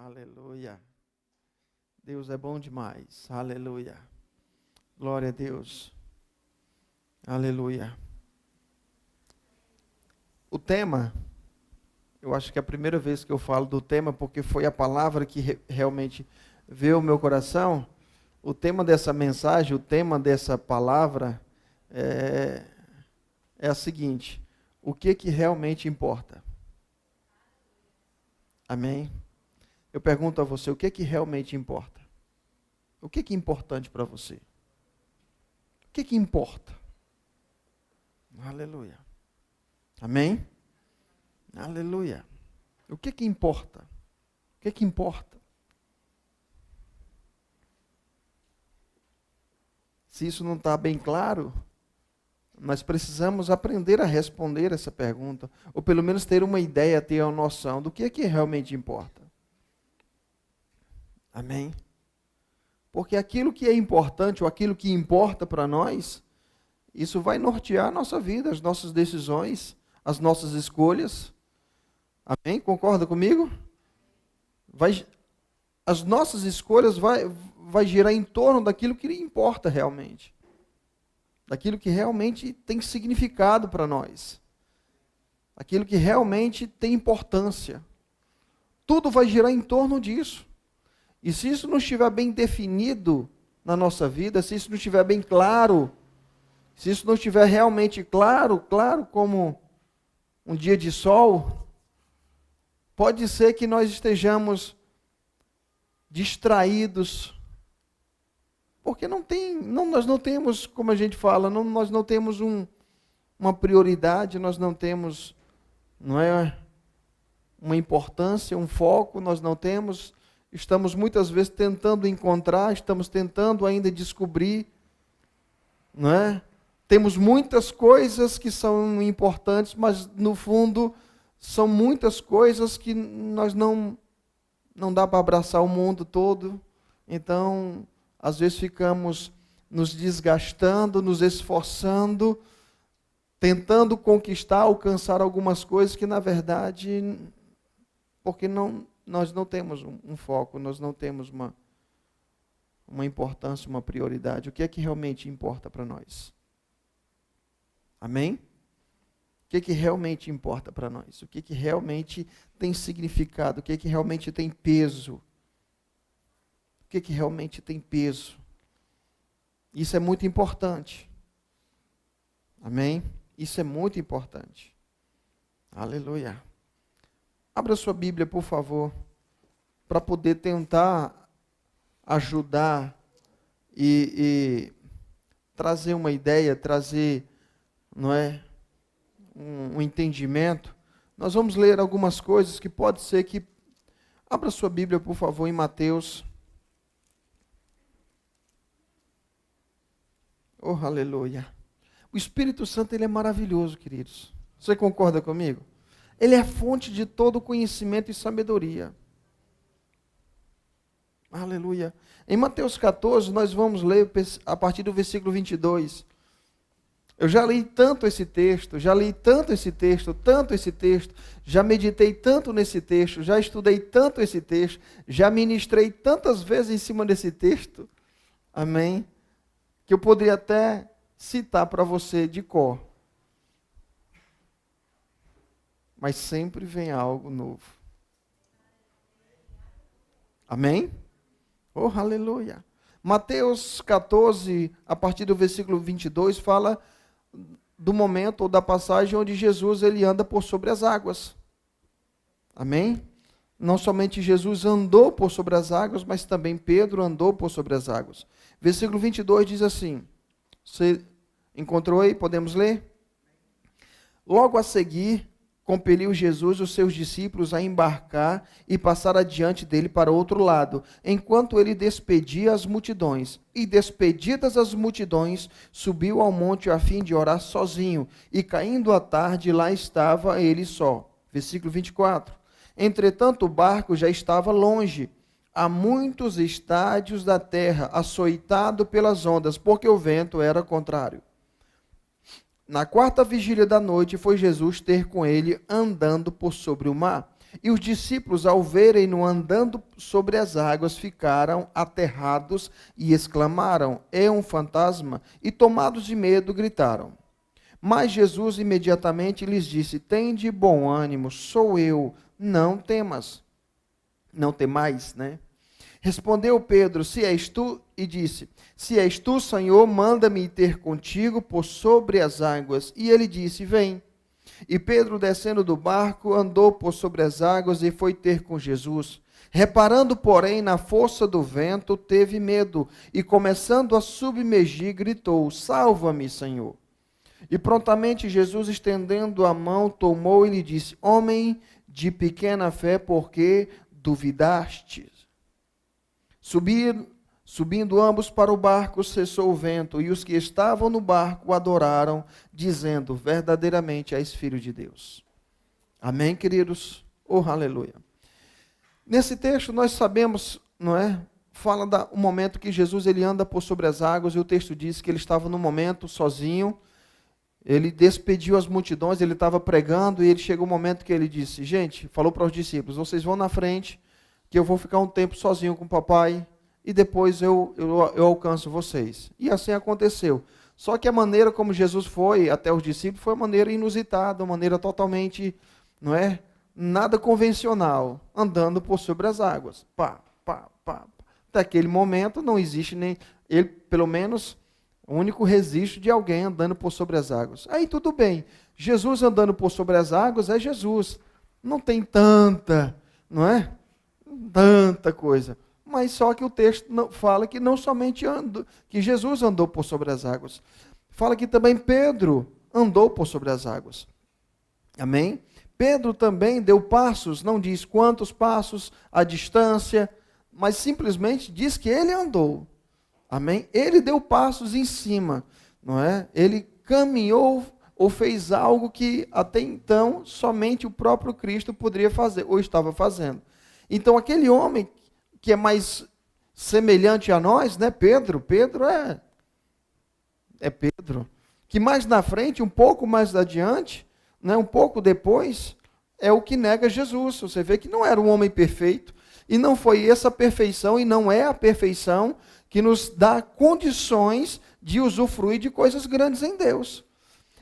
Aleluia. Deus é bom demais. Aleluia. Glória a Deus. Aleluia. O tema, eu acho que é a primeira vez que eu falo do tema, porque foi a palavra que realmente veio ao meu coração. O tema dessa mensagem, o tema dessa palavra é a seguinte: o que realmente importa? Amém? Eu pergunto a você, o que realmente importa? O que é importante para você? O que importa? Aleluia. Amém? Aleluia. O que importa? O que importa? Se isso não está bem claro, nós precisamos aprender a responder essa pergunta, ou pelo menos ter uma ideia, ter uma noção do que realmente importa. Amém? Porque aquilo que é importante, ou aquilo que importa para nós, isso vai nortear a nossa vida, as nossas decisões, as nossas escolhas. Amém? Concorda comigo? As nossas escolhas vai girar em torno daquilo que importa realmente. Daquilo que realmente tem significado para nós. Aquilo que realmente tem importância. Tudo vai girar em torno disso. E se isso não estiver bem definido na nossa vida, se isso não estiver bem claro, se isso não estiver realmente claro como um dia de sol, pode ser que nós estejamos distraídos, porque nós não temos, como a gente fala, nós não temos uma prioridade, nós não temos, uma importância, um foco, nós não temos. Estamos muitas vezes tentando encontrar, estamos tentando ainda descobrir, não é? Temos muitas coisas que são importantes, mas no fundo são muitas coisas que nós não dá para abraçar o mundo todo. Então, às vezes ficamos nos desgastando, nos esforçando, tentando conquistar, alcançar algumas coisas que na verdade, porque nós não temos um foco, nós não temos uma importância, uma prioridade. O que é que realmente importa para nós? Amém? O que é que realmente importa para nós? O que é que realmente tem significado? O que é que realmente tem peso? O que é que realmente tem peso? Isso é muito importante. Amém? Isso é muito importante. Aleluia. Abra sua Bíblia, por favor, para poder tentar ajudar e trazer uma ideia, trazer, um entendimento. Nós vamos ler algumas coisas que pode ser que... Abra sua Bíblia, por favor, em Mateus. Oh, aleluia. O Espírito Santo, ele é maravilhoso, queridos. Você concorda comigo? Ele é a fonte de todo conhecimento e sabedoria. Aleluia. Em Mateus 14, nós vamos ler a partir do versículo 22. Eu já li tanto esse texto, tanto esse texto, já meditei tanto nesse texto, já estudei tanto esse texto, já ministrei tantas vezes em cima desse texto, amém? Que eu poderia até citar para você de cor. Mas sempre vem algo novo. Amém? Oh, aleluia. Mateus 14, a partir do versículo 22, fala do momento ou da passagem onde Jesus ele anda por sobre as águas. Amém? Não somente Jesus andou por sobre as águas, mas também Pedro andou por sobre as águas. Versículo 22 diz assim, você encontrou aí? Podemos ler? Logo a seguir, compeliu Jesus os seus discípulos a embarcar e passar adiante dele para outro lado, enquanto ele despedia as multidões. E despedidas as multidões, subiu ao monte a fim de orar sozinho. E caindo a tarde, lá estava ele só. Versículo 24. Entretanto, o barco já estava longe, a muitos estádios da terra, açoitado pelas ondas, porque o vento era contrário. Na quarta vigília da noite, foi Jesus ter com ele andando por sobre o mar. E os discípulos, ao verem-no andando sobre as águas, ficaram aterrados e exclamaram: é um fantasma! E tomados de medo, gritaram. Mas Jesus imediatamente lhes disse: tende bom ânimo, sou eu, não temas. Não temais, né? Respondeu Pedro: se és tu, e disse: se és tu, Senhor, manda-me ir ter contigo por sobre as águas. E ele disse: vem. E Pedro, descendo do barco, andou por sobre as águas e foi ter com Jesus. Reparando, porém, na força do vento, teve medo e, começando a submergir, gritou: salva-me, Senhor. E prontamente Jesus, estendendo a mão, tomou e lhe disse: homem de pequena fé, por que duvidaste? Subindo ambos para o barco, cessou o vento, e os que estavam no barco adoraram, dizendo: verdadeiramente és filho de Deus. Amém, queridos? Oh, aleluia. Nesse texto nós sabemos, não é? Fala do momento que Jesus ele anda por sobre as águas, e o texto diz que ele estava no momento sozinho, ele despediu as multidões, ele estava pregando, e ele chegou um momento que ele disse: gente, falou para os discípulos, vocês vão na frente, que eu vou ficar um tempo sozinho com o papai, e depois eu alcanço vocês. E assim aconteceu. Só que a maneira como Jesus foi até os discípulos foi uma maneira inusitada, uma maneira totalmente, não é? Nada convencional, andando por sobre as águas. Pá, pá, pá. Até aquele momento não existe nem, ele, pelo menos, o único registro de alguém andando por sobre as águas. Aí tudo bem, Jesus andando por sobre as águas é Jesus. Não tem tanta, não é? Tanta coisa. Mas só que o texto fala que não somente que Jesus andou por sobre as águas. Fala que também Pedro andou por sobre as águas. Amém? Pedro também deu passos, não diz quantos passos, a distância, mas simplesmente diz que ele andou. Amém? Ele deu passos em cima, não é? Ele caminhou ou fez algo que até então somente o próprio Cristo poderia fazer, ou estava fazendo. Então aquele homem que é mais semelhante a nós, né? Pedro é Pedro, que mais na frente, um pouco mais adiante, né? Um pouco depois, é o que nega Jesus. Você vê que não era um homem perfeito, e não foi essa perfeição, e não é a perfeição que nos dá condições de usufruir de coisas grandes em Deus.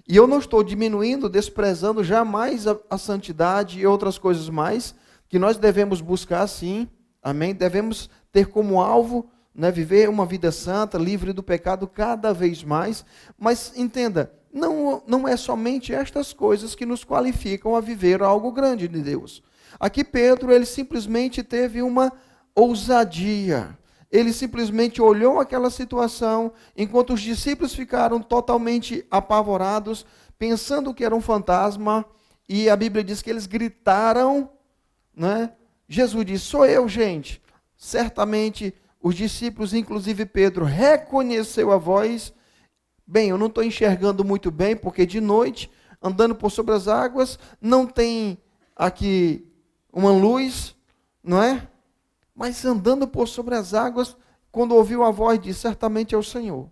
E eu não estou diminuindo, desprezando jamais a santidade e outras coisas mais, que nós devemos buscar sim. Amém? Devemos ter como alvo, né, viver uma vida santa, livre do pecado cada vez mais. Mas entenda, não é somente estas coisas que nos qualificam a viver algo grande de Deus. Aqui Pedro, ele simplesmente teve uma ousadia. Ele simplesmente olhou aquela situação, enquanto os discípulos ficaram totalmente apavorados, pensando que era um fantasma, e a Bíblia diz que eles gritaram, né? Jesus disse: sou eu, gente. Certamente os discípulos, inclusive Pedro, reconheceu a voz. Bem, eu não estou enxergando muito bem, porque de noite, andando por sobre as águas, não tem aqui uma luz, não é? Mas andando por sobre as águas, quando ouviu a voz, disse: certamente é o Senhor.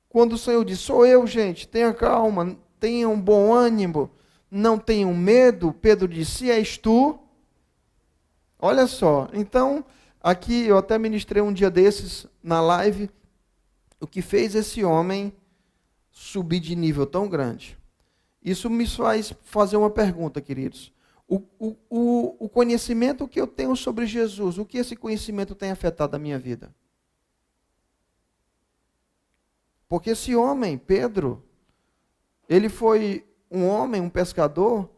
Quando o Senhor disse: sou eu, gente, tenha calma, tenha um bom ânimo, não tenham medo, Pedro disse: se és tu. Olha só, então, aqui eu até ministrei um dia desses na live, o que fez esse homem subir de nível tão grande. Isso me faz fazer uma pergunta, queridos. O conhecimento que eu tenho sobre Jesus, o que esse conhecimento tem afetado a minha vida? Porque esse homem, Pedro, ele foi um homem, um pescador,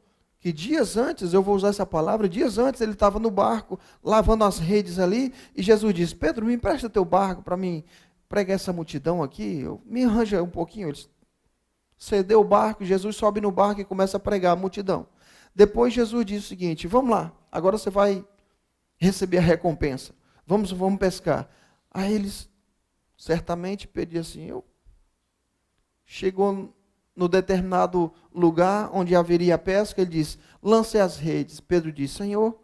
que dias antes, eu vou usar essa palavra, dias antes ele estava no barco, lavando as redes ali, e Jesus disse: Pedro, me empresta teu barco para mim pregar essa multidão aqui, me arranja um pouquinho. Ele cedeu o barco, Jesus sobe no barco e começa a pregar a multidão. Depois Jesus diz o seguinte: vamos lá, agora você vai receber a recompensa, vamos pescar. Aí eles certamente pediam assim, chegou no determinado lugar onde haveria pesca, ele diz: lance as redes. Pedro disse: Senhor,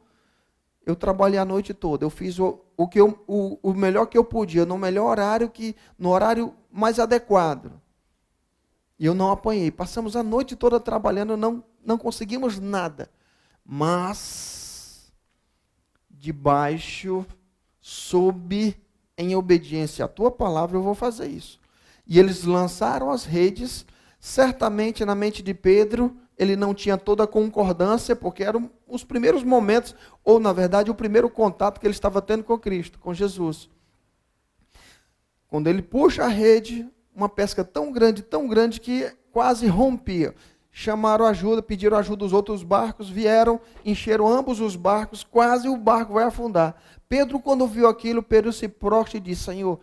eu trabalhei a noite toda, eu fiz o melhor que eu podia, no melhor horário, no horário mais adequado. E eu não apanhei. Passamos a noite toda trabalhando, não conseguimos nada. mas em obediência à tua palavra, eu vou fazer isso. E eles lançaram as redes. Certamente na mente de Pedro, ele não tinha toda a concordância, porque eram os primeiros momentos, ou na verdade o primeiro contato que ele estava tendo com Cristo, com Jesus. Quando ele puxa a rede, uma pesca tão grande que quase rompia. Chamaram ajuda, pediram ajuda dos outros barcos, vieram, encheram ambos os barcos, quase o barco vai afundar. Pedro, quando viu aquilo, Pedro se prostra e disse: Senhor,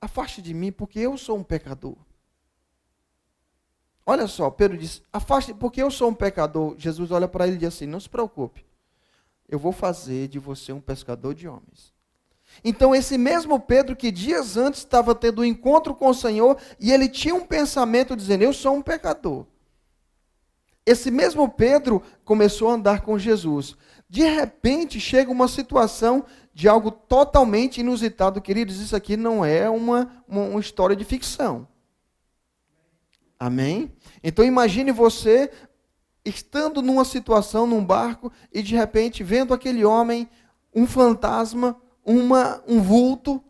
afaste de mim, porque eu sou um pecador. Olha só, Pedro disse: afaste, porque eu sou um pecador. Jesus olha para ele e diz assim: não se preocupe, eu vou fazer de você um pescador de homens. Então esse mesmo Pedro que dias antes estava tendo um encontro com o Senhor, e ele tinha um pensamento dizendo: eu sou um pecador. Esse mesmo Pedro começou a andar com Jesus. De repente chega uma situação de algo totalmente inusitado. Queridos, isso aqui não é uma história de ficção. Amém? Então imagine você estando numa situação, num barco, e de repente vendo aquele homem, um fantasma, um vulto.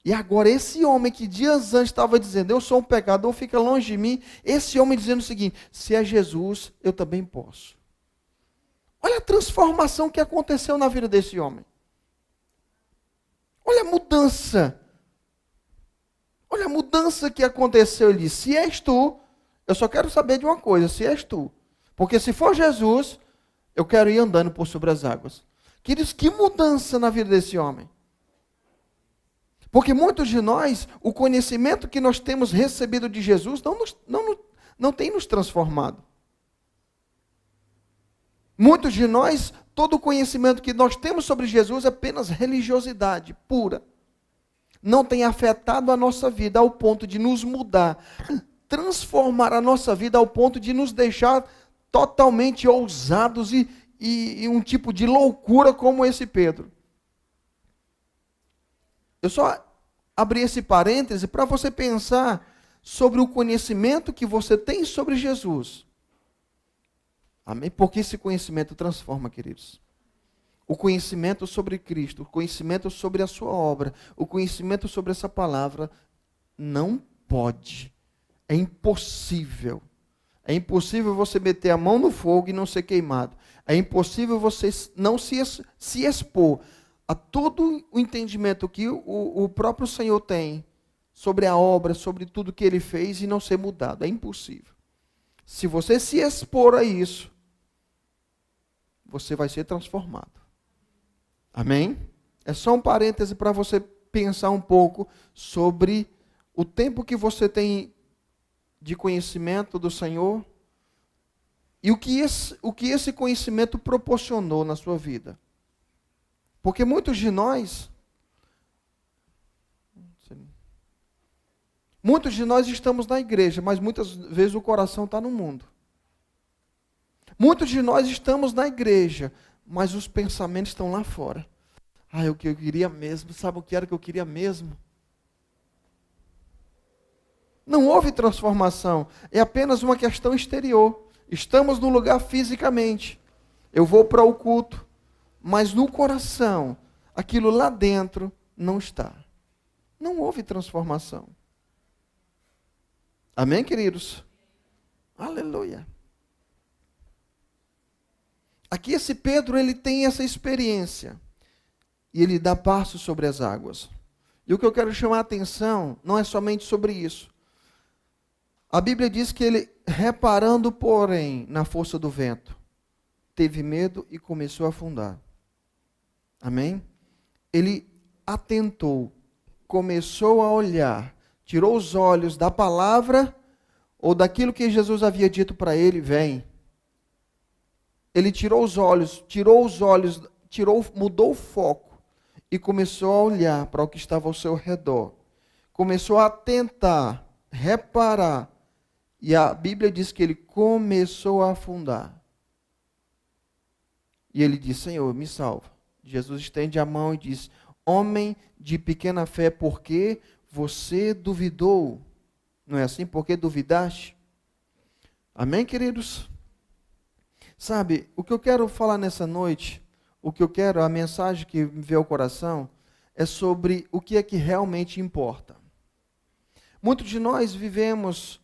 E agora esse homem que dias antes estava dizendo: eu sou um pecador, fica longe de mim. Esse homem dizendo o seguinte: se é Jesus, eu também posso. Olha a transformação que aconteceu na vida desse homem. Olha a mudança. Olha a mudança que aconteceu. Ele disse: se és tu, eu só quero saber de uma coisa: se és tu. Porque se for Jesus, eu quero ir andando por sobre as águas. Queridos, que mudança na vida desse homem. Porque muitos de nós, o conhecimento que nós temos recebido de Jesus não tem nos transformado. Muitos de nós, todo o conhecimento que nós temos sobre Jesus é apenas religiosidade pura. Não tem afetado a nossa vida ao ponto de nos mudar, transformar a nossa vida ao ponto de nos deixar totalmente ousados e um tipo de loucura como esse Pedro. Eu só abri esse parêntese para você pensar sobre o conhecimento que você tem sobre Jesus. Amém? Porque esse conhecimento transforma, queridos. O conhecimento sobre Cristo, o conhecimento sobre a sua obra, o conhecimento sobre essa palavra, não pode. É impossível. É impossível você meter a mão no fogo e não ser queimado. É impossível você não se expor a todo o entendimento que o próprio Senhor tem sobre a obra, sobre tudo que Ele fez e não ser mudado. É impossível. Se você se expor a isso, você vai ser transformado. Amém? É só um parêntese para você pensar um pouco sobre o tempo que você tem de conhecimento do Senhor e o que esse conhecimento proporcionou na sua vida. Porque muitos de nós estamos na igreja, mas muitas vezes o coração está no mundo. Muitos de nós estamos na igreja, mas os pensamentos estão lá fora. O que eu queria mesmo, sabe o que era que eu queria mesmo? Não houve transformação, é apenas uma questão exterior. Estamos no lugar fisicamente, eu vou para o culto, mas no coração, aquilo lá dentro não está. Não houve transformação. Amém, queridos? Aleluia. Aqui esse Pedro, ele tem essa experiência. E ele dá passo sobre as águas. E o que eu quero chamar a atenção não é somente sobre isso. A Bíblia diz que ele, reparando, porém, na força do vento, teve medo e começou a afundar. Amém? Ele atentou, começou a olhar, tirou os olhos da palavra ou daquilo que Jesus havia dito para ele: vem. Ele mudou o foco e começou a olhar para o que estava ao seu redor. Começou a tentar, reparar. E a Bíblia diz que ele começou a afundar. E ele disse: Senhor, me salva. Jesus estende a mão e diz: homem de pequena fé, por que você duvidou? Não é assim? Por que duvidaste? Amém, queridos? Sabe, o que eu quero falar nessa noite, a mensagem que me veio ao coração, é sobre o que é que realmente importa. Muitos de nós vivemos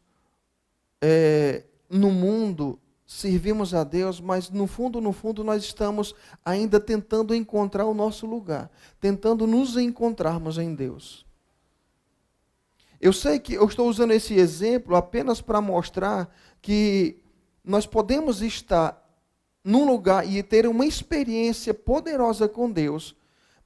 no mundo, servimos a Deus, mas no fundo, nós estamos ainda tentando encontrar o nosso lugar, tentando nos encontrarmos em Deus. Eu sei que eu estou usando esse exemplo apenas para mostrar que nós podemos estar num lugar e ter uma experiência poderosa com Deus,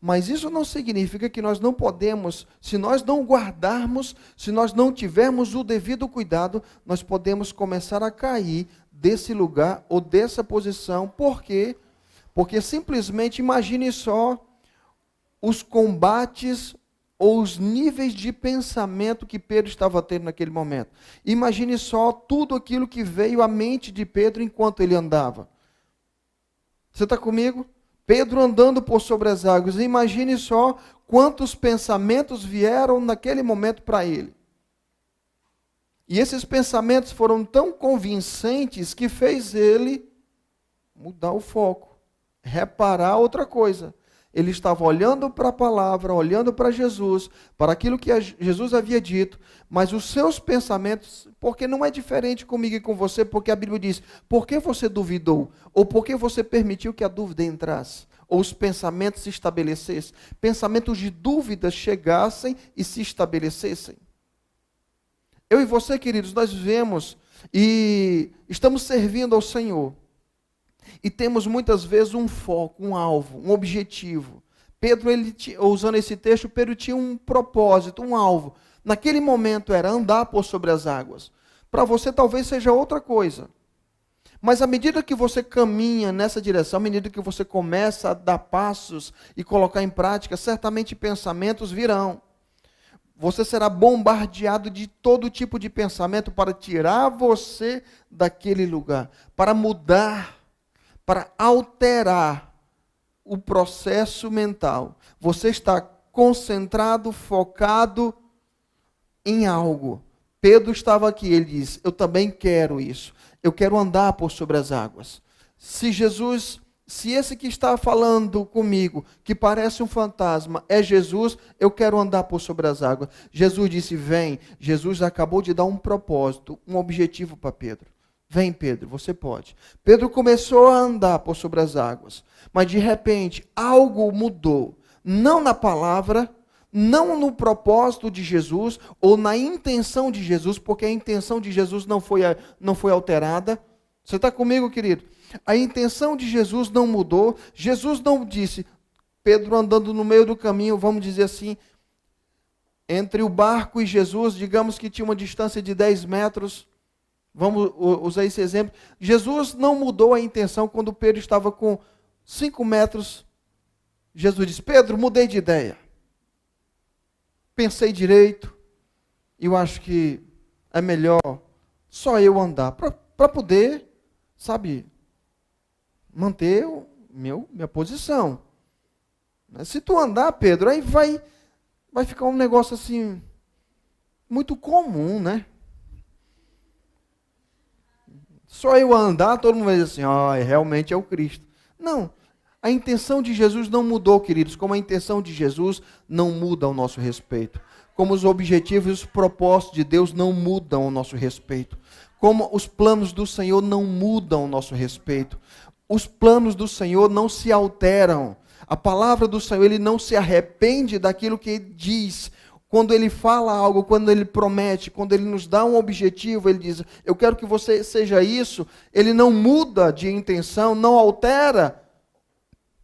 mas isso não significa que nós não podemos, se nós não guardarmos, se nós não tivermos o devido cuidado, nós podemos começar a cair desse lugar ou dessa posição. Por quê? Porque simplesmente imagine só os combates ou os níveis de pensamento que Pedro estava tendo naquele momento. Imagine só tudo aquilo que veio à mente de Pedro enquanto ele andava. Você está comigo? Pedro andando por sobre as águas. Imagine só quantos pensamentos vieram naquele momento para ele. E esses pensamentos foram tão convincentes que fez ele mudar o foco, reparar outra coisa. Ele estava olhando para a palavra, olhando para Jesus, para aquilo que Jesus havia dito, mas os seus pensamentos, porque não é diferente comigo e com você, porque a Bíblia diz, por que você duvidou? Ou por que você permitiu que a dúvida entrasse? Ou os pensamentos se estabelecessem? Pensamentos de dúvidas chegassem e se estabelecessem. Eu e você, queridos, nós vivemos e estamos servindo ao Senhor. E temos muitas vezes um foco, um alvo, um objetivo. Pedro, usando esse texto, Pedro tinha um propósito, um alvo. Naquele momento era andar por sobre as águas. Para você talvez seja outra coisa. Mas à medida que você caminha nessa direção, à medida que você começa a dar passos e colocar em prática, certamente pensamentos virão. Você será bombardeado de todo tipo de pensamento para tirar você daquele lugar, para mudar, para alterar o processo mental. Você está concentrado, focado em algo. Pedro estava aqui, ele diz, eu também quero isso. Eu quero andar por sobre as águas. Se esse que está falando comigo, que parece um fantasma, é Jesus, eu quero andar por sobre as águas. Jesus disse, vem. Jesus acabou de dar um propósito, um objetivo para Pedro. Vem, Pedro, você pode. Pedro começou a andar por sobre as águas, mas de repente algo mudou. Não na palavra, não no propósito de Jesus, ou na intenção de Jesus, porque a intenção de Jesus não foi alterada. Você está comigo, querido? A intenção de Jesus não mudou. Jesus não disse, Pedro andando no meio do caminho, vamos dizer assim, entre o barco e Jesus, digamos que tinha uma distância de 10 metros, vamos usar esse exemplo. Jesus não mudou a intenção quando Pedro estava com 5 metros. Jesus disse, Pedro, mudei de ideia. Pensei direito, eu acho que é melhor só eu andar, para poder, sabe, manter minha posição. Se tu andar, Pedro, aí vai ficar um negócio assim, muito comum, né? Só eu andar, todo mundo vai dizer assim, realmente é o Cristo. Não, a intenção de Jesus não mudou, queridos, como a intenção de Jesus não muda ao nosso respeito. Como os objetivos e os propósitos de Deus não mudam ao nosso respeito. Como os planos do Senhor não mudam ao nosso respeito. Os planos do Senhor não se alteram. A palavra do Senhor, Ele não se arrepende daquilo que Ele diz. Quando Ele fala algo, quando Ele promete, quando Ele nos dá um objetivo, Ele diz, eu quero que você seja isso. Ele não muda de intenção, não altera,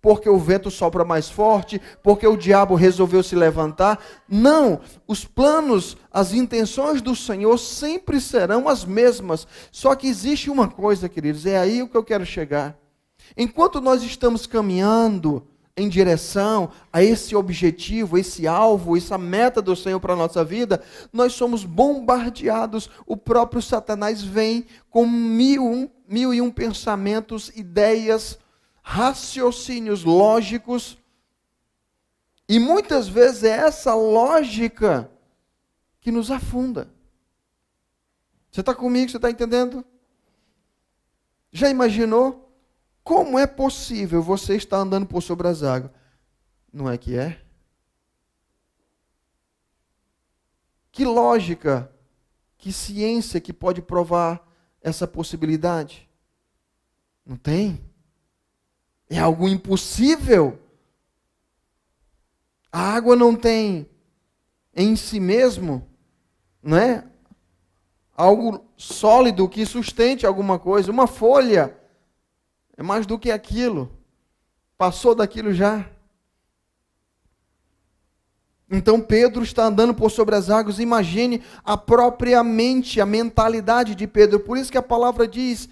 porque o vento sopra mais forte, porque o diabo resolveu se levantar. Não, os planos, as intenções do Senhor sempre serão as mesmas. Só que existe uma coisa, queridos, é aí o que eu quero chegar. Enquanto nós estamos caminhando em direção a esse objetivo, esse alvo, essa meta do Senhor para a nossa vida, nós somos bombardeados. O próprio Satanás vem com mil e um pensamentos, ideias, raciocínios lógicos, e muitas vezes é essa lógica que nos afunda. Você está comigo? Você está entendendo? Já imaginou? Como é possível você estar andando por sobre as águas? Não é que é? Que lógica, que ciência que pode provar essa possibilidade? Não tem? É algo impossível. A água não tem em si mesmo, não é? Algo sólido que sustente alguma coisa. Uma folha é mais do que aquilo. Passou daquilo já. Então Pedro está andando por sobre as águas. Imagine a própria mente, a mentalidade de Pedro. Por isso que a palavra diz,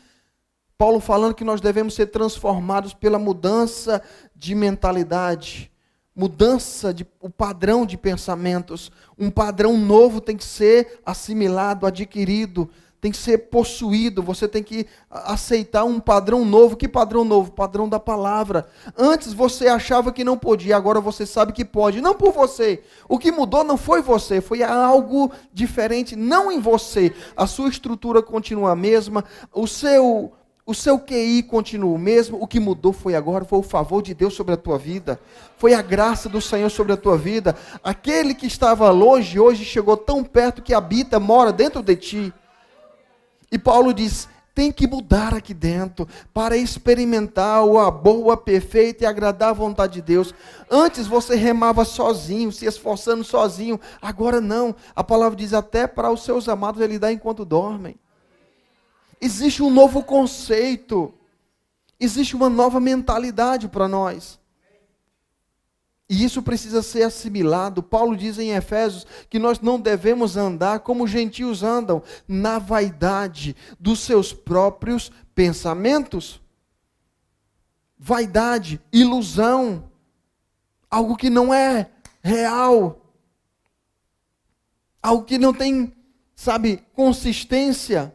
Paulo falando que nós devemos ser transformados pela mudança de mentalidade. Mudança de o padrão de pensamentos. Um padrão novo tem que ser assimilado, adquirido, tem que ser possuído. Você tem que aceitar um padrão novo. Que padrão novo? Padrão da palavra. Antes você achava que não podia, agora você sabe que pode. Não por você. O que mudou não foi você, foi algo diferente, não em você. A sua estrutura continua a mesma, o seu QI continua o mesmo, o que mudou foi agora, foi o favor de Deus sobre a tua vida, foi a graça do Senhor sobre a tua vida. Aquele que estava longe, hoje chegou tão perto que habita, mora dentro de ti. E Paulo diz, tem que mudar aqui dentro, para experimentar a boa, perfeita e agradável vontade de Deus. Antes você remava sozinho, se esforçando sozinho, agora não. A palavra diz, até para os seus amados ele dá enquanto dormem. Existe um novo conceito, existe uma nova mentalidade para nós. E isso precisa ser assimilado. Paulo diz em Efésios que nós não devemos andar como os gentios andam, na vaidade dos seus próprios pensamentos. Vaidade, ilusão, algo que não é real, algo que não tem, consistência.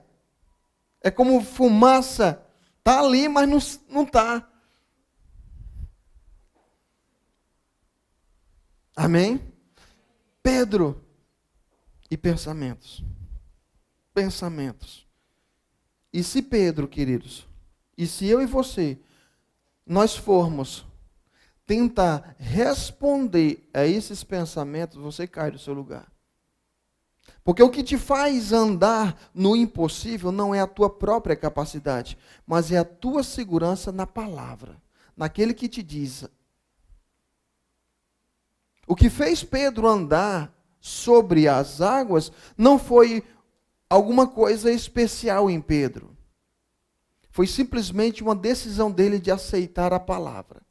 É como fumaça, está ali, mas não está. Amém? Pedro e pensamentos. Pensamentos. E se Pedro, queridos, e se eu e você, nós formos tentar responder a esses pensamentos, você cai do seu lugar. Porque o que te faz andar no impossível não é a tua própria capacidade, mas é a tua segurança na palavra, naquele que te diz. O que fez Pedro andar sobre as águas não foi alguma coisa especial em Pedro. Foi simplesmente uma decisão dele de aceitar a palavra.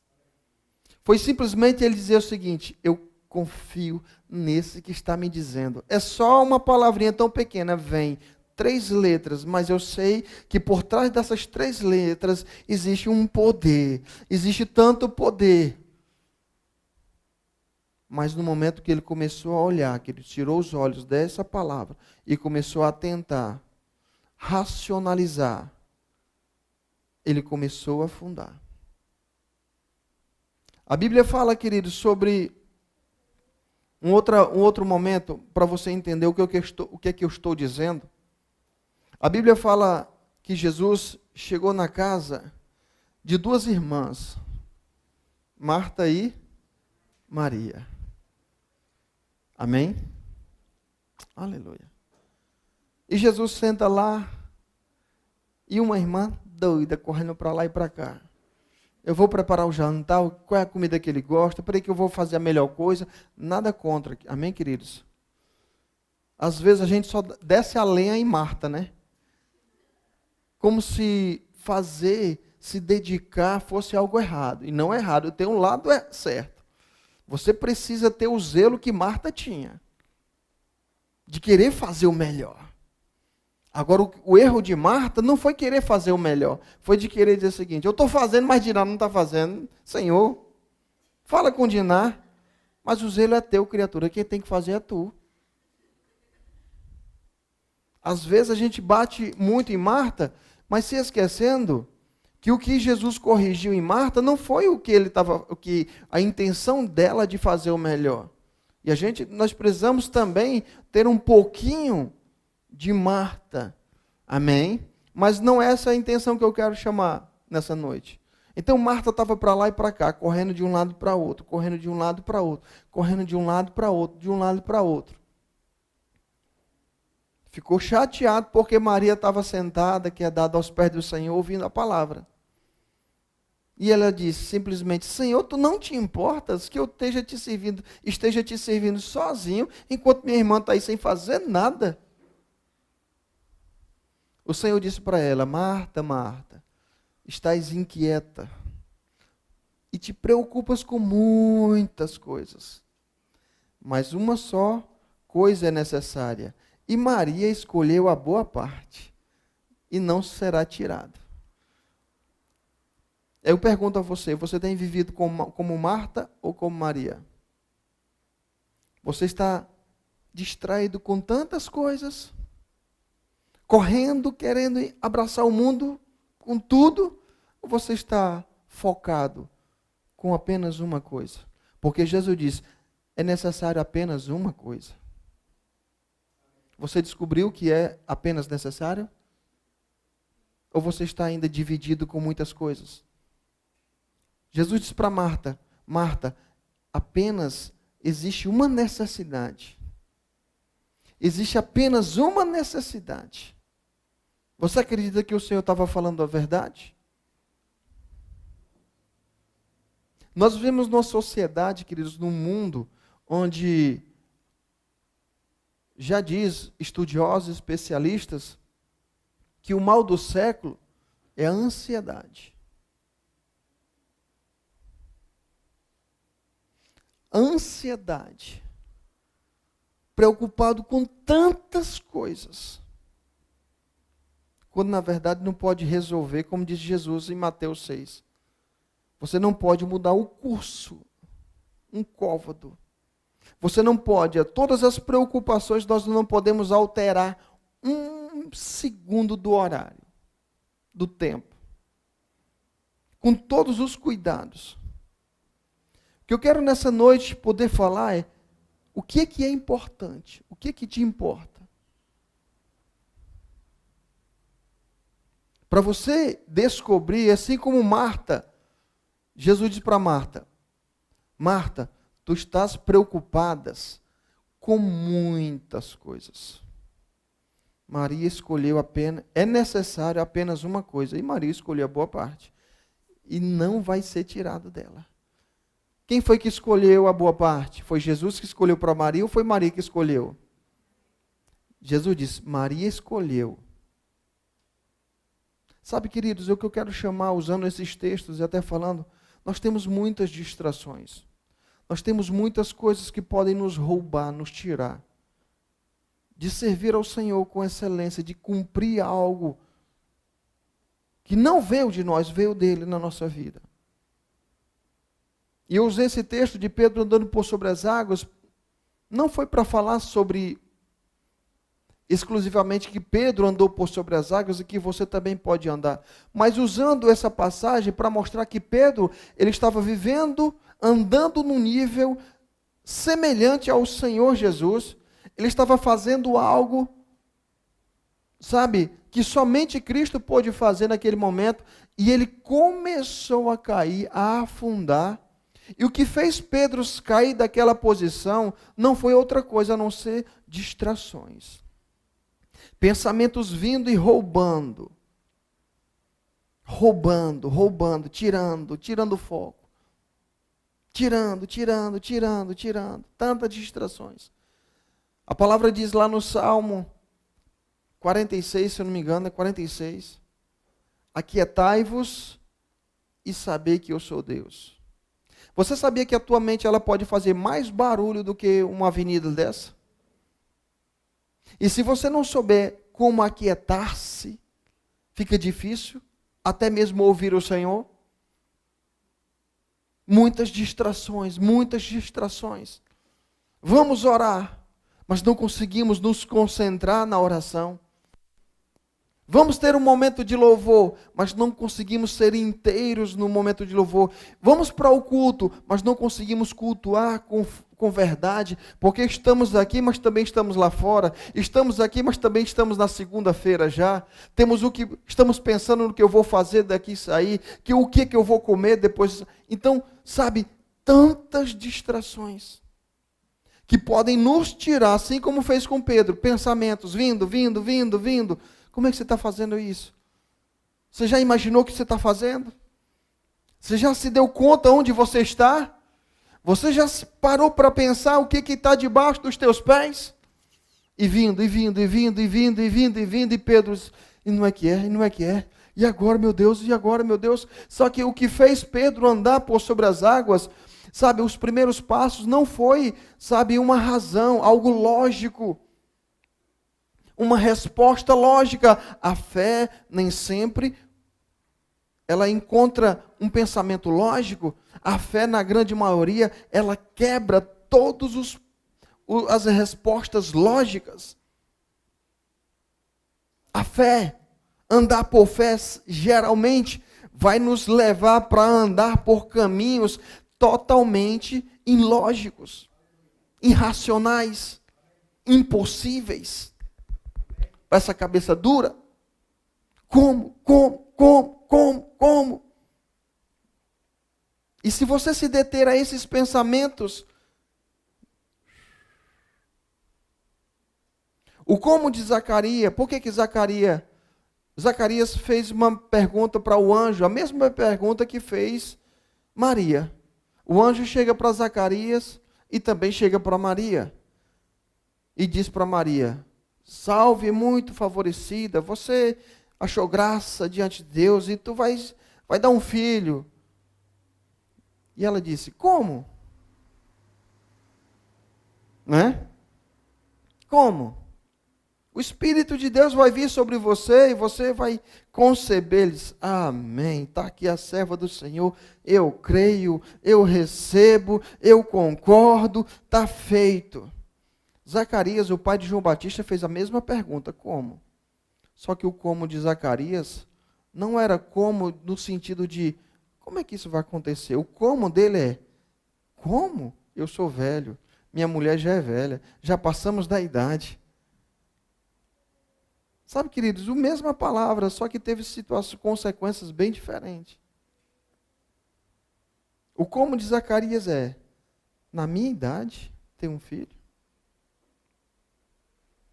Foi simplesmente ele dizer o seguinte, eu confio nesse que está me dizendo. É só uma palavrinha tão pequena, vem 3 letras, mas eu sei que por trás dessas 3 letras existe um poder, existe tanto poder. Mas no momento que ele começou a olhar, que ele tirou os olhos dessa palavra e começou a tentar racionalizar, ele começou a afundar. A Bíblia fala, queridos, sobre um outro momento, para você entender o que é que eu estou dizendo. A Bíblia fala que Jesus chegou na casa de 2 irmãs, Marta e Maria. Amém? Aleluia. E Jesus senta lá, e uma irmã doida, correndo para lá e para cá. Eu vou preparar o jantar, qual é a comida que ele gosta, peraí que eu vou fazer a melhor coisa. Nada contra, amém, queridos? Às vezes a gente só desce a lenha em Marta, né? Como se se dedicar fosse algo errado. E não é errado, tem um lado certo. Você precisa ter o zelo que Marta tinha, de querer fazer o melhor. Agora, o erro de Marta não foi querer fazer o melhor, foi de querer dizer o seguinte, eu estou fazendo, mas Diná não está fazendo. Senhor, fala com Diná, mas o zelo é teu, criatura, quem tem que fazer é tu. Às vezes a gente bate muito em Marta, mas se esquecendo que o que Jesus corrigiu em Marta não foi a intenção dela de fazer o melhor. E nós precisamos também ter um pouquinho de Marta. Amém? Mas não é essa a intenção que eu quero chamar nessa noite. Então Marta estava para lá e para cá, correndo de um lado para outro, correndo de um lado para outro, correndo de um lado para outro, de um lado para outro. Ficou chateado porque Maria estava sentada, quedada aos pés do Senhor, ouvindo a palavra. E ela disse simplesmente: Senhor, tu não te importas que eu esteja te servindo sozinho, enquanto minha irmã está aí sem fazer nada? O Senhor disse para ela: Marta, Marta, estás inquieta e te preocupas com muitas coisas, mas uma só coisa é necessária, e Maria escolheu a boa parte, e não será tirada. Eu pergunto a você: você tem vivido como Marta ou como Maria? Você está distraído com tantas coisas, correndo, querendo abraçar o mundo com tudo, ou você está focado com apenas uma coisa? Porque Jesus diz: é necessário apenas uma coisa. Você descobriu que é apenas necessário? Ou você está ainda dividido com muitas coisas? Jesus disse para Marta: Marta, apenas existe uma necessidade. Existe apenas uma necessidade. Você acredita que o Senhor estava falando a verdade? Nós vivemos numa sociedade, queridos, num mundo onde, já diz estudiosos, especialistas, que o mal do século é a ansiedade. Ansiedade. Preocupado com tantas coisas, quando na verdade não pode resolver, como diz Jesus em Mateus 6. Você não pode mudar o curso, um côvado. Você não pode, todas as preocupações nós não podemos alterar um segundo do horário, do tempo. Com todos os cuidados. O que eu quero nessa noite poder falar é: o que é importante? O que te importa? Para você descobrir, assim como Marta, Jesus disse para Marta: Marta, tu estás preocupada com muitas coisas. Maria escolheu apenas, é necessário apenas uma coisa, e Maria escolheu a boa parte. E não vai ser tirado dela. Quem foi que escolheu a boa parte? Foi Jesus que escolheu para Maria ou foi Maria que escolheu? Jesus disse: Maria escolheu. Sabe, queridos, o que eu quero chamar, usando esses textos e até falando, nós temos muitas distrações. Nós temos muitas coisas que podem nos roubar, nos tirar de servir ao Senhor com excelência, de cumprir algo que não veio de nós, veio dele na nossa vida. E eu usei esse texto de Pedro andando por sobre as águas, não foi para falar sobre exclusivamente que Pedro andou por sobre as águas e que você também pode andar, mas usando essa passagem para mostrar que Pedro, ele estava vivendo, andando num nível semelhante ao Senhor Jesus. Ele estava fazendo algo, sabe, que somente Cristo pôde fazer naquele momento, e ele começou a cair, a afundar. E o que fez Pedro cair daquela posição não foi outra coisa a não ser distrações. Pensamentos vindo e roubando. Tirando o foco. Tirando. Tantas distrações. A palavra diz lá no Salmo 46, se eu não me engano, é 46. Aquietai-vos e sabei que eu sou Deus. Você sabia que a tua mente ela pode fazer mais barulho do que uma avenida dessa? E se você não souber como aquietar-se, fica difícil até mesmo ouvir o Senhor. Muitas distrações. Vamos orar, mas não conseguimos nos concentrar na oração. Vamos ter um momento de louvor, mas não conseguimos ser inteiros no momento de louvor. Vamos para o culto, mas não conseguimos cultuar com verdade, porque estamos aqui, mas também estamos lá fora. Estamos aqui, mas também estamos na segunda-feira já. Estamos pensando no que eu vou fazer daqui sair, o que eu vou comer depois. Então, sabe, tantas distrações que podem nos tirar, assim como fez com Pedro, pensamentos vindo. Como é que você está fazendo isso? Você já imaginou o que você está fazendo? Você já se deu conta onde você está? Você já parou para pensar o que está debaixo dos teus pés? E vindo, e Pedro diz, e não é que é? E agora, meu Deus? Só que o que fez Pedro andar por sobre as águas, sabe, os primeiros passos não foi, sabe, uma razão, algo lógico, uma resposta lógica. A fé nem sempre ela encontra um pensamento lógico. A fé, na grande maioria, ela quebra todas as respostas lógicas. A fé, andar por fé, geralmente vai nos levar para andar por caminhos totalmente ilógicos, irracionais, impossíveis. Para essa cabeça dura. Como? E se você se deter a esses pensamentos, o como de Zacarias, por que Zacarias fez uma pergunta para o anjo, a mesma pergunta que fez Maria. O anjo chega para Zacarias e também chega para Maria. E diz para Maria, salve muito favorecida, você achou graça diante de Deus e tu vai dar um filho. E ela disse, como? Né? Como? O Espírito de Deus vai vir sobre você e você vai conceber. Eles, amém, está aqui a serva do Senhor, eu creio, eu recebo, eu concordo, está feito. Zacarias, o pai de João Batista, fez a mesma pergunta, como? Só que o como de Zacarias não era como no sentido de, como é que isso vai acontecer? O como dele é, como? Eu sou velho, minha mulher já é velha, já passamos da idade. Sabe, queridos, a mesma palavra, só que teve consequências bem diferentes. O como de Zacarias é, na minha idade, ter um filho.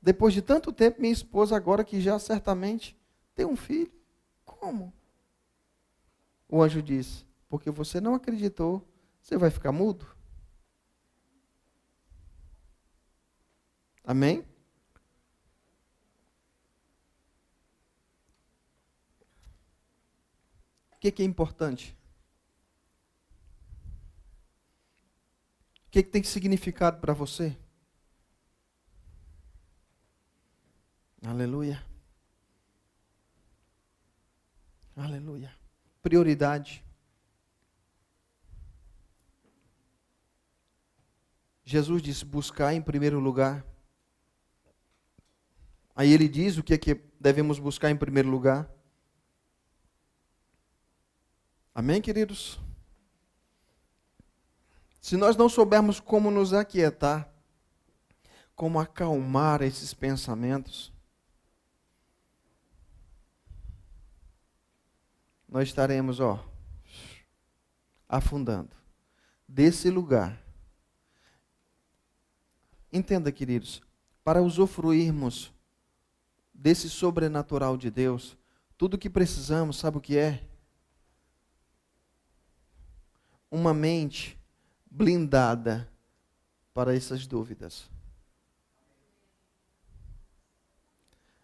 Depois de tanto tempo, minha esposa agora que já certamente tem um filho. Como? O anjo disse, porque você não acreditou, você vai ficar mudo. Amém? O que é importante? O que tem significado para você? Aleluia. Aleluia. Prioridade. Jesus disse, buscar em primeiro lugar. Aí ele diz o que é que devemos buscar em primeiro lugar. Amém, queridos? Se nós não soubermos como nos aquietar, como acalmar esses pensamentos, nós estaremos, afundando desse lugar. Entenda, queridos, para usufruirmos desse sobrenatural de Deus, tudo que precisamos, sabe o que é? Uma mente blindada para essas dúvidas.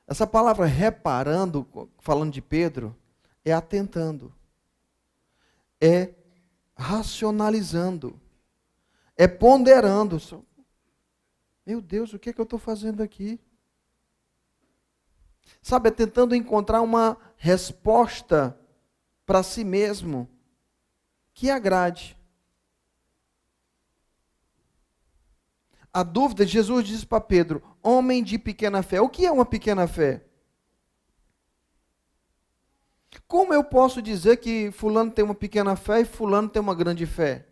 Essa palavra reparando, falando de Pedro, é atentando, é racionalizando, é ponderando. Meu Deus, o que é que eu estou fazendo aqui? Sabe, é tentando encontrar uma resposta para si mesmo que agrade. A dúvida, Jesus disse para Pedro, homem de pequena fé. O que é uma pequena fé? Como eu posso dizer que fulano tem uma pequena fé e fulano tem uma grande fé?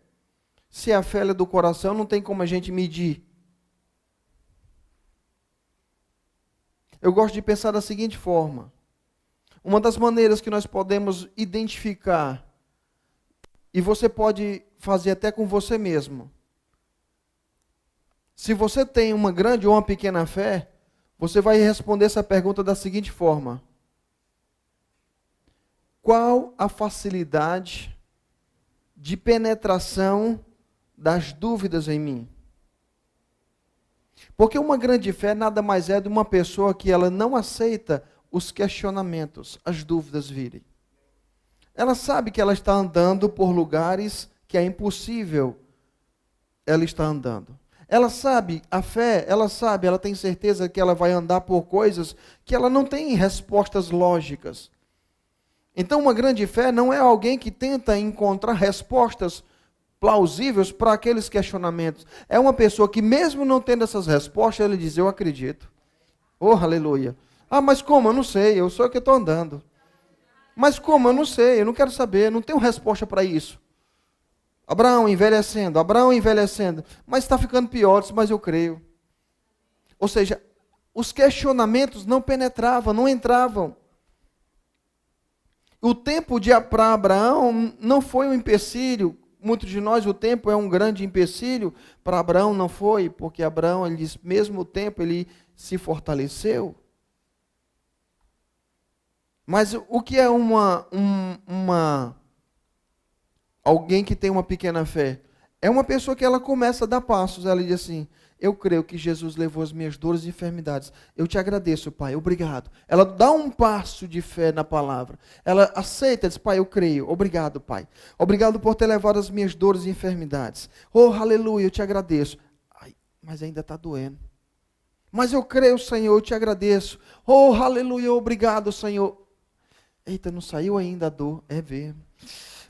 Se a fé é do coração, não tem como a gente medir. Eu gosto de pensar da seguinte forma. Uma das maneiras que nós podemos identificar, e você pode fazer até com você mesmo. Se você tem uma grande ou uma pequena fé, você vai responder essa pergunta da seguinte forma: qual a facilidade de penetração das dúvidas em mim? Porque uma grande fé nada mais é de uma pessoa que ela não aceita os questionamentos, as dúvidas virem. Ela sabe que ela está andando por lugares que é impossível ela estar andando. Ela sabe, a fé, ela tem certeza que ela vai andar por coisas que ela não tem respostas lógicas. Então, uma grande fé não é alguém que tenta encontrar respostas plausíveis para aqueles questionamentos. É uma pessoa que, mesmo não tendo essas respostas, ele diz: eu acredito. Oh, aleluia. Ah, mas como? Eu não sei, eu sou o que estou andando. Mas como? Eu não sei, eu não quero saber, não tenho resposta para isso. Abraão envelhecendo, mas está ficando pior, mas eu creio. Ou seja, os questionamentos não penetravam, não entravam. O tempo para Abraão não foi um empecilho. Muitos de nós, o tempo é um grande empecilho. Para Abraão não foi, porque Abraão, ele diz, mesmo o tempo, ele se fortaleceu. Mas o que é alguém que tem uma pequena fé? É uma pessoa que ela começa a dar passos. Ela diz assim: eu creio que Jesus levou as minhas dores e enfermidades. Eu te agradeço, Pai, obrigado. Ela dá um passo de fé na palavra. Ela aceita, diz: Pai, eu creio. Obrigado, Pai. Obrigado por ter levado as minhas dores e enfermidades. Oh, aleluia, eu te agradeço. Ai, mas ainda está doendo. Mas eu creio, Senhor, eu te agradeço. Oh, aleluia, obrigado, Senhor. Eita, não saiu ainda a dor. É mesmo.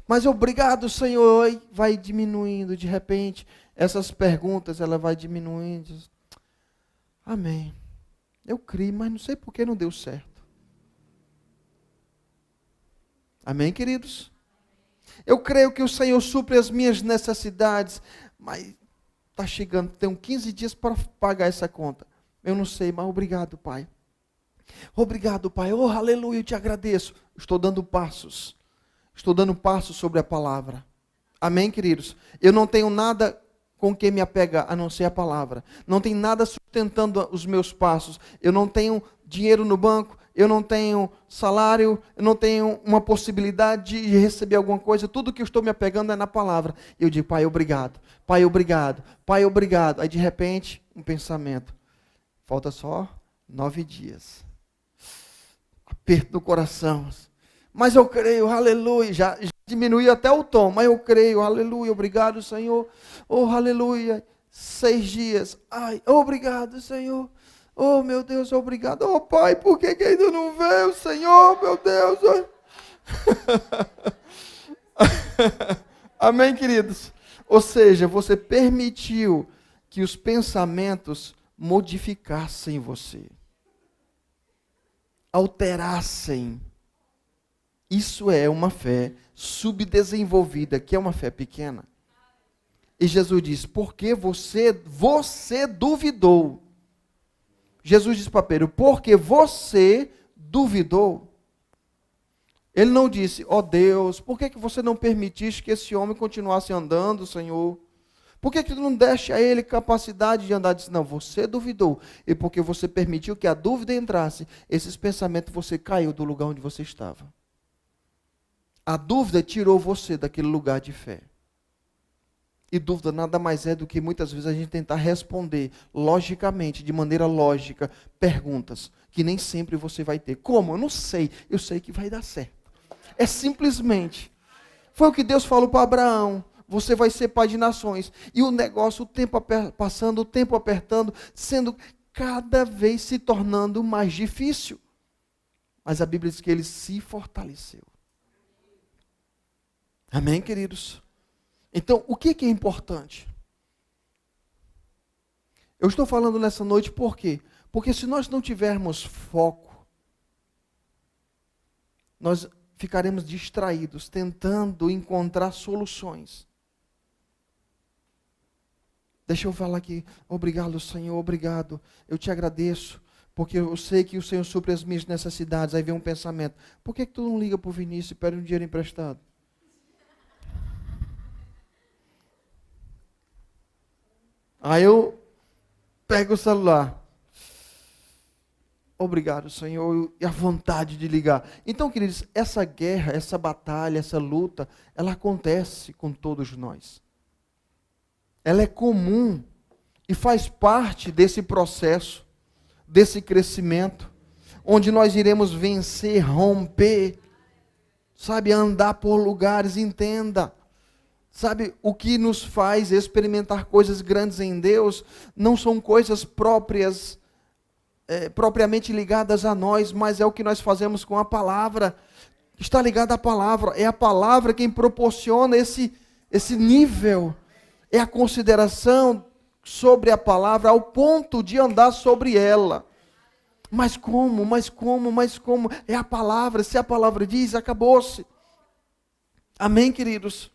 Mas obrigado, Senhor. E vai diminuindo. De repente, essas perguntas, ela vai diminuindo. Amém. Eu criei, mas não sei por que não deu certo. Amém, queridos? Eu creio que o Senhor supre as minhas necessidades, mas está chegando, tenho 15 dias para pagar essa conta. Eu não sei, mas obrigado, Pai. Obrigado, Pai. Oh, aleluia, eu te agradeço. Estou dando passos. Estou dando passos sobre a palavra. Amém, queridos? Eu não tenho nada com que me apega a não ser a palavra. Não tem nada sustentando os meus passos. Eu não tenho dinheiro no banco. Eu não tenho salário. Eu não tenho uma possibilidade de receber alguma coisa. Tudo que eu estou me apegando é na palavra. Eu digo: Pai, obrigado. Pai, obrigado. Pai, obrigado. Aí, de repente, um pensamento. Falta só 9 dias. Aperto no coração. Mas eu creio, aleluia. Já diminuiu até o tom, mas eu creio, aleluia. Obrigado, Senhor. Oh, aleluia. 6 dias. Ai, obrigado, Senhor. Oh, meu Deus, obrigado. Oh, Pai, por que ainda não veio, Senhor, meu Deus? Amém, queridos? Ou seja, você permitiu que os pensamentos modificassem você. Alterassem. Isso é uma fé subdesenvolvida, que é uma fé pequena. E Jesus diz: porque você duvidou. Jesus diz para Pedro: porque você duvidou. Ele não disse: ó Deus, por que você não permitiste que esse homem continuasse andando, Senhor? Por que tu não deste a ele capacidade de andar? Disse: não, você duvidou. E porque você permitiu que a dúvida entrasse, esses pensamentos, você caiu do lugar onde você estava. A dúvida tirou você daquele lugar de fé. E dúvida nada mais é do que muitas vezes a gente tentar responder logicamente, de maneira lógica, perguntas que nem sempre você vai ter. Como? Eu não sei. Eu sei que vai dar certo. É simplesmente. Foi o que Deus falou para Abraão. Você vai ser pai de nações. E o negócio, o tempo passando, o tempo apertando, sendo cada vez se tornando mais difícil. Mas a Bíblia diz que ele se fortaleceu. Amém, queridos? Então, o que é importante? Eu estou falando nessa noite por quê? Porque se nós não tivermos foco, nós ficaremos distraídos, tentando encontrar soluções. Deixa eu falar aqui. Obrigado, Senhor, obrigado. Eu te agradeço, porque eu sei que o Senhor supre as minhas necessidades. Aí vem um pensamento. Por que tu não liga para o Vinícius e pede um dinheiro emprestado? Aí eu pego o celular. Obrigado, Senhor, e a vontade de ligar. Então, queridos, essa guerra, essa batalha, essa luta, ela acontece com todos nós. Ela é comum e faz parte desse processo, desse crescimento, onde nós iremos vencer, romper, sabe, andar por lugares, entenda. Sabe, o que nos faz experimentar coisas grandes em Deus não são coisas próprias, propriamente ligadas a nós, mas é o que nós fazemos com a palavra. Está ligado à palavra, é a palavra quem proporciona esse nível, é a consideração sobre a palavra ao ponto de andar sobre ela. Mas como? É a palavra, se a palavra diz, acabou-se. Amém, queridos?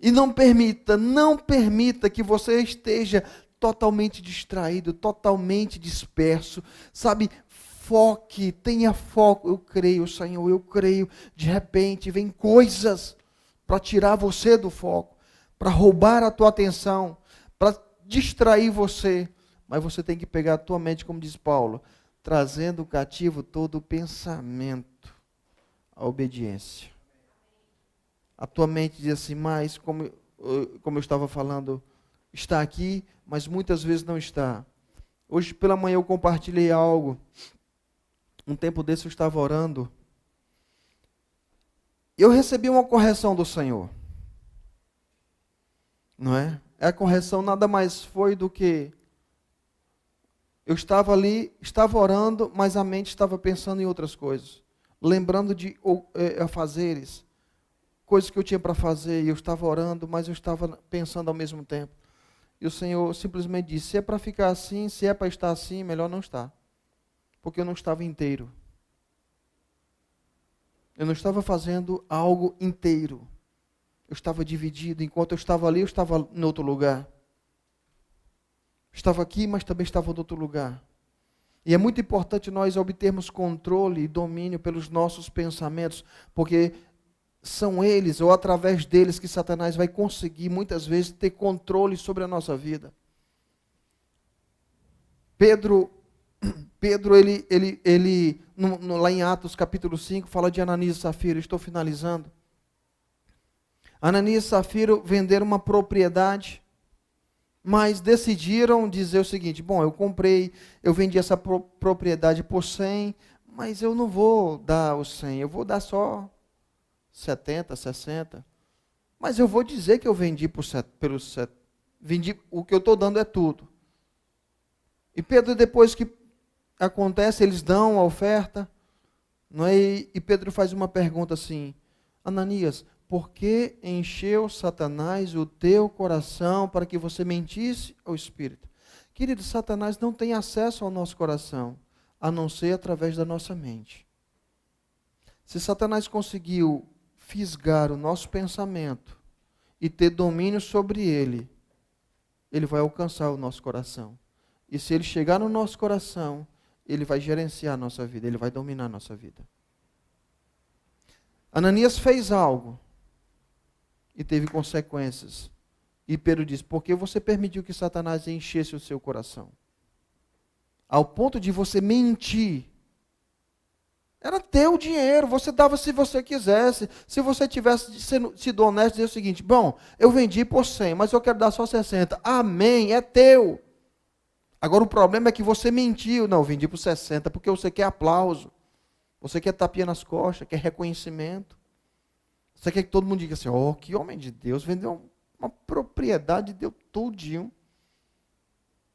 E não permita que você esteja totalmente distraído, totalmente disperso. Sabe, foque, tenha foco. Eu creio, Senhor, eu creio. De repente vem coisas para tirar você do foco, para roubar a tua atenção, para distrair você. Mas você tem que pegar a tua mente, como diz Paulo, trazendo cativo todo o pensamento à obediência. A tua mente diz assim, mas como eu estava falando, está aqui, mas muitas vezes não está. Hoje pela manhã eu compartilhei algo. Um tempo desse eu estava orando. Eu recebi uma correção do Senhor. Não é? A correção nada mais foi do que eu estava ali, estava orando, mas a mente estava pensando em outras coisas. Lembrando de afazeres. Coisas que eu tinha para fazer, e eu estava orando, mas eu estava pensando ao mesmo tempo. E o Senhor simplesmente disse, se é para ficar assim, se é para estar assim, melhor não estar. Porque eu não estava inteiro. Eu não estava fazendo algo inteiro. Eu estava dividido. Enquanto eu estava ali, eu estava em outro lugar. Estava aqui, mas também estava em outro lugar. E é muito importante nós obtermos controle e domínio pelos nossos pensamentos, porque são eles, ou através deles, que Satanás vai conseguir, muitas vezes, ter controle sobre a nossa vida. Pedro lá em Atos capítulo 5, fala de Ananias e Safira, estou finalizando. Ananias e Safira venderam uma propriedade, mas decidiram dizer o seguinte, bom, eu vendi essa propriedade por 100, mas eu não vou dar os 100, eu vou dar só 70, 60. Mas eu vou dizer que eu vendi pelos 7. Vendi, o que eu estou dando é tudo. E Pedro, depois que acontece, eles dão a oferta. Não é? E Pedro faz uma pergunta assim, Ananias, por que encheu Satanás o teu coração para que você mentisse ao Espírito? Querido, Satanás não tem acesso ao nosso coração, a não ser através da nossa mente. Se Satanás conseguiu fisgar o nosso pensamento e ter domínio sobre ele, ele vai alcançar o nosso coração. E se ele chegar no nosso coração, ele vai gerenciar a nossa vida, ele vai dominar a nossa vida. Ananias fez algo e teve consequências. E Pedro diz, por que você permitiu que Satanás enchesse o seu coração? Ao ponto de você mentir. Era teu dinheiro, você dava se você quisesse. Se você tivesse sido honesto, dizer o seguinte, bom, eu vendi por 100, mas eu quero dar só 60. Amém, é teu. Agora o problema é que você mentiu. Não, eu vendi por 60, porque você quer aplauso. Você quer tapinha nas costas, quer reconhecimento. Você quer que todo mundo diga assim, oh, que homem de Deus, vendeu uma propriedade, deu tudinho.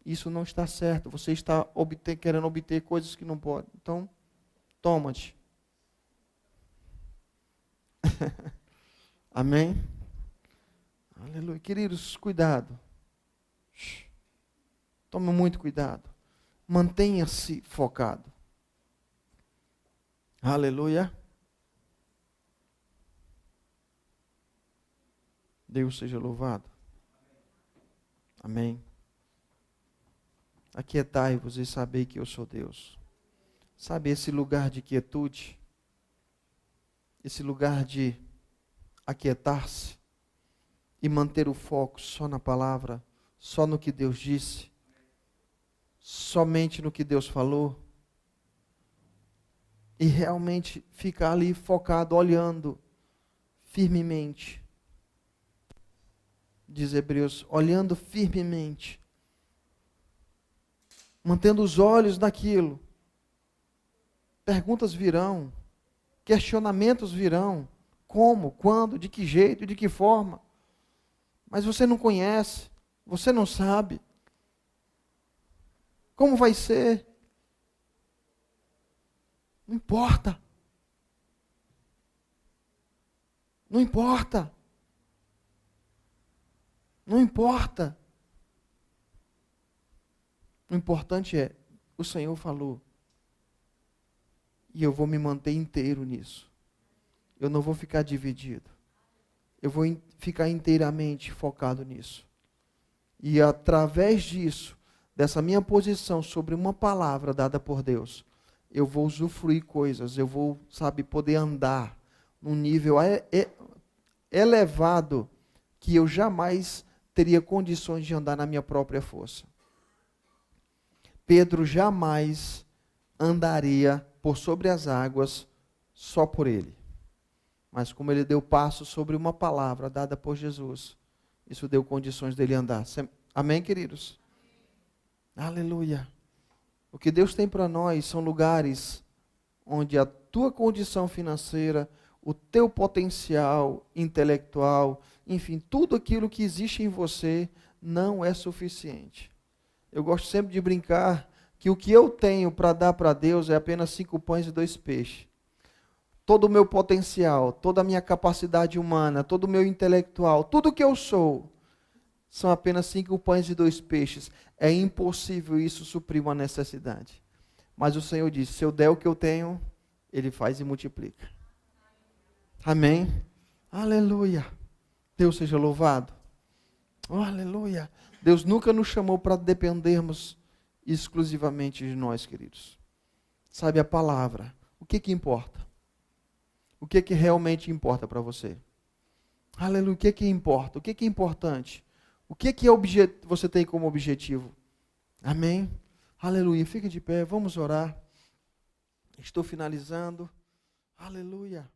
Isso não está certo, você está querendo obter coisas que não pode. Então, toma-te. Amém? Aleluia. Queridos, cuidado. Tome muito cuidado. Mantenha-se focado. Aleluia. Deus seja louvado. Amém. Aquietai-vos e sabei que eu sou Deus. Sabe, esse lugar de quietude, esse lugar de aquietar-se e manter o foco só na palavra, só no que Deus disse, somente no que Deus falou, e realmente ficar ali focado, olhando firmemente. Diz Hebreus, olhando firmemente, mantendo os olhos naquilo. Perguntas virão, questionamentos virão, como, quando, de que jeito, de que forma. Mas você não conhece, você não sabe. Como vai ser? Não importa. Não importa. Não importa. O importante é, o Senhor falou. E eu vou me manter inteiro nisso. Eu não vou ficar dividido. Eu vou ficar inteiramente focado nisso. E através disso, dessa minha posição sobre uma palavra dada por Deus, eu vou usufruir coisas, eu vou, poder andar num nível elevado que eu jamais teria condições de andar na minha própria força. Pedro jamais andaria por sobre as águas só por ele. Mas como ele deu passo sobre uma palavra dada por Jesus, isso deu condições dele andar. Amém, queridos? Aleluia. O que Deus tem para nós são lugares onde a tua condição financeira, o teu potencial intelectual, enfim, tudo aquilo que existe em você não é suficiente. Eu gosto sempre de brincar que o que eu tenho para dar para Deus é apenas 5 pães e 2 peixes. Todo o meu potencial, toda a minha capacidade humana, todo o meu intelectual, tudo que eu sou, são apenas 5 pães e 2 peixes. É impossível isso suprir uma necessidade. Mas o Senhor disse, se eu der o que eu tenho, Ele faz e multiplica. Amém? Aleluia. Deus seja louvado. Oh, aleluia. Deus nunca nos chamou para dependermos exclusivamente de nós, queridos. Sabe a palavra? O que importa? O que realmente importa para você? Aleluia. O que importa? O que é importante? O que você tem como objetivo? Amém? Aleluia. Fique de pé, vamos orar. Estou finalizando. Aleluia.